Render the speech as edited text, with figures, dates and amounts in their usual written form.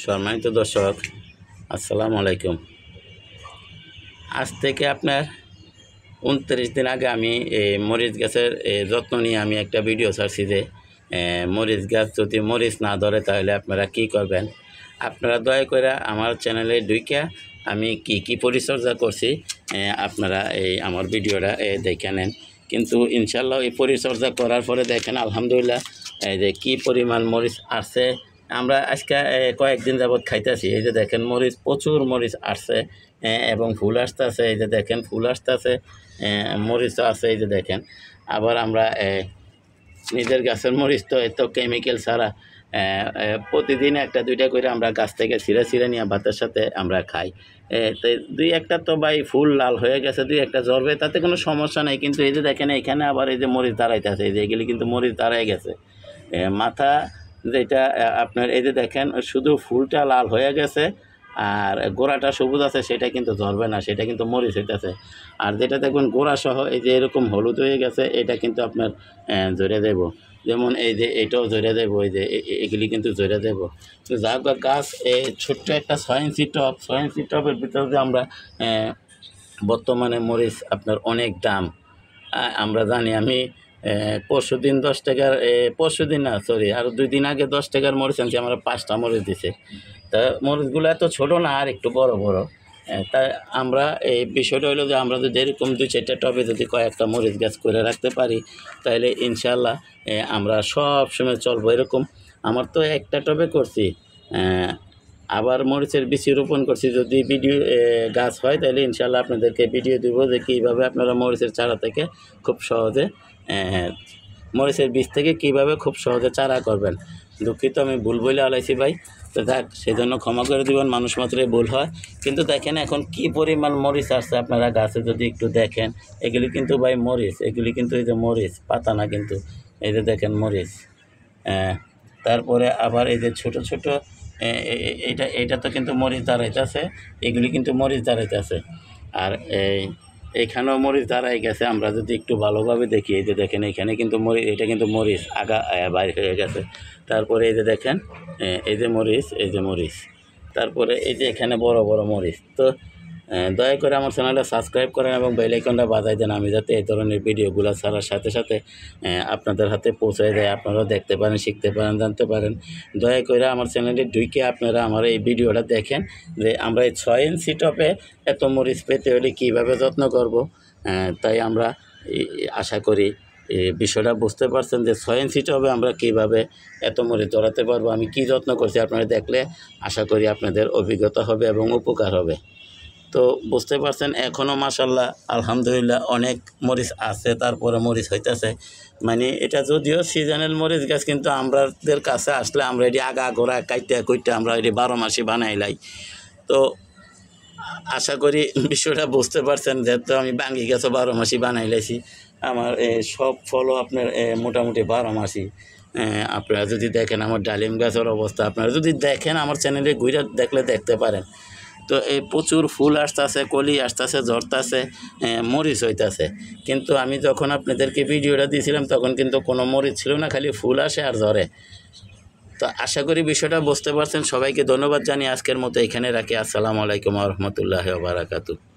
সম্মানিত দর্শক, আসসালামু আলাইকুম। আজ থেকে আপনার 29 দিন আগে আমি মরিচ গাছের যত্ন নিয়ে আমি একটা ভিডিও ছাড়ছি যে মরিচ গাছ যদি মরিচ না ধরে তাহলে আপনারা কি করবেন। আপনারা দয়া করে আমার চ্যানেলে ঢুকে আমি কি পরিচর্যা করছি আপনারা আমার ভিডিওটা দেখে নেন। কিন্তু ইনশাল্লাহ এই পরিচর্যা করার পরে দেখেন আলহামদুলিল্লাহ যে কি পরিমাণ মরিচ আসছে। আমরা আজকে কয়েকদিন যাবৎ খাইতেছি। এই যে দেখেন মরিচ, প্রচুর মরিচ আসছে এবং ফুল আসতেছে। এই যে দেখেন ফুল আসতেছে, মরিচও আছে। এই যে দেখেন আবার আমরা নিজের গাছের মরিচ তো এত কেমিক্যাল ছাড়া প্রতিদিন একটা দুইটা করে আমরা গাছ থেকে ছিঁড়ে নিয়ে ভাতের সাথে আমরা খাই। তো দুই একটা তো ভাই ফুল লাল হয়ে গেছে, দুই একটা জ্বরবে, তাতে কোনো সমস্যা নেই। কিন্তু এই যে দেখেন এখানে আবার এই যে মরিচ দাঁড়াইতেছে, এই যে এগুলি কিন্তু মরিচ দাঁড়াই গেছে। মাথা যেটা আপনার এই যে দেখেন শুধু ফুলটা লাল হয়ে গেছে আর গোড়াটা সবুজ আছে, সেটা কিন্তু ঝরবে না, সেটা কিন্তু মরিচ হইতেছে। আর যেটা দেখবেন গোড়া সহ এই যে এরকম হলুদ হয়ে গেছে, এটা কিন্তু আপনার ঝরে দেব। যেমন এই যে এটাও ঝরে দেবো, এই যে এগুলি কিন্তু ঝরে দেবো। তো যা গাছ ছোট্ট একটা 6 ইঞ্চি টব, 6 ইঞ্চি টবের ভিতরে যে আমরা বর্তমানে মরিচ আপনার অনেক দাম আমরা জানি। আমি পরশু দিন 10 টাকার, পরশু দিন না সরি আরও 2 দিন আগে 10 টাকার মরিচ আনছি, আমরা 5টা মরিচ দিছে। তা মরিচগুলো এত ছোটো না, আর একটু বড় বড়। তাই আমরা এই বিষয়টা হলো যে আমরা যদি এরকম 2-4টা টবে যদি কয়েকটা মরিচ গাছ করে রাখতে পারি তাহলে ইনশাল্লাহ আমরা সব সময় চলবো। এরকম আমার তো একটা টবে করছি, আবার মরিচের বীজ রোপণ করছি। যদি ভিডিও গাছ হয় তাহলে ইনশাল্লাহ আপনাদেরকে ভিডিও দেব যে কীভাবে আপনারা মরিচের চারা থেকে খুব সহজে মরিচের বীজ থেকে কীভাবে খুব সহজে চারা করবেন। দুঃখিত, আমি ভুল বলে আলাইছি ভাই, তো থাক, সেজন্য ক্ষমা করে দেবেন, মানুষ মাত্রই ভুল হয়। কিন্তু দেখেন এখন কি পরিমাণ মরিচ আসছে, আপনারা গাছে যদি একটু দেখেন, এগুলি কিন্তু ভাই মরিচ, এগুলি কিন্তু এই যে মরিচ, পাতা না কিন্তু, এই যে দেখেন মরিচ। তারপরে আবার এই যে ছোট ছোট এটা তো কিন্তু মরিচ দাঁড়াইতেছে, এগুলি কিন্তু মরিচ দাঁড়াইতেছে। আর এইখানেও মরিচ দাঁড়াই গেছে। আমরা যদি একটু ভালোভাবে দেখি, এই যে দেখেন এখানে কিন্তু মরিচ, এটা কিন্তু মরিচ আগা বাইর হয়ে গেছে। তারপরে এই যে দেখেন এই যে মরিচ, এই যে মরিচ, তারপরে এই যে এখানে বড় বড় মরিচ। তো দয়া করে আমার চ্যানেলটা সাবস্ক্রাইব করেন এবং বেল আইকনটা বাজাই দেন, আমি যাতে এই ধরনের ভিডিওগুলো ছাড়ার সাথে সাথে আপনাদের হাতে পৌঁছে দেয়, আপনারাও দেখতে পারেন, শিখতে পারেন, জানতে পারেন। দয়া করে আমার চ্যানেলে ঢুকে আপনারা আমার এই ভিডিওটা দেখেন যে আমরা এই 6 ইঞ্চি টপে এত মরিচ পেতে হলে কীভাবে যত্ন করব। তাই আমরা আশা করি বিষয়টা বুঝতে পারছেন যে 6 ইঞ্চি টবে আমরা কীভাবে এত মরিচ ধরাতে পারবো। আমি কি যত্ন করছি আপনারা দেখলে আশা করি আপনাদের অভিজ্ঞতা হবে এবং উপকার হবে। তো বুঝতে পারছেন এখনও মাশাল্লাহ আলহামদুলিল্লাহ অনেক মরিচ আছে, তারপরে মরিচ হইতেছে। মানে এটা যদিও সিজনাল মরিচ গাছ, কিন্তু আমাদের কাছে আসলে আমরা এটি আগা গোড়া কাইটা আমরা এটি 12 মাসই বানাইলাই। তো আশা করি বিষয়টা বুঝতে পারছেন, যেহেতু আমি বাঙ্গি গাছও 12 মাসই বানাইলাইছি। আমার সব ফলও আপনার মোটামুটি 12 মাসই। আপনারা যদি দেখেন আমার ডালিম গাছের অবস্থা, আপনারা যদি দেখেন আমার চ্যানেলে ঘুরে দেখলে দেখতে পারেন। তো এই প্রচুর ফুল আসতেছে, কলি আসতেছে, ঝরতেছে, মরিচ হইতেছে। কিন্তু আমি যখন আপনাদেরকে ভিডিওটা দিয়েছিলাম তখন কিন্তু কোনো মরিচ ছিল না, খালি ফুল আসে আর ঝরে। তো আশা করি বিষয়টা বুঝতে পারছেন। সবাইকে ধন্যবাদ জানিয়ে আজকের মতো এখানে রাখি। আসসালামু আলাইকুম ওয়া রাহমাতুল্লাহি ওয়া বারাকাতুহু।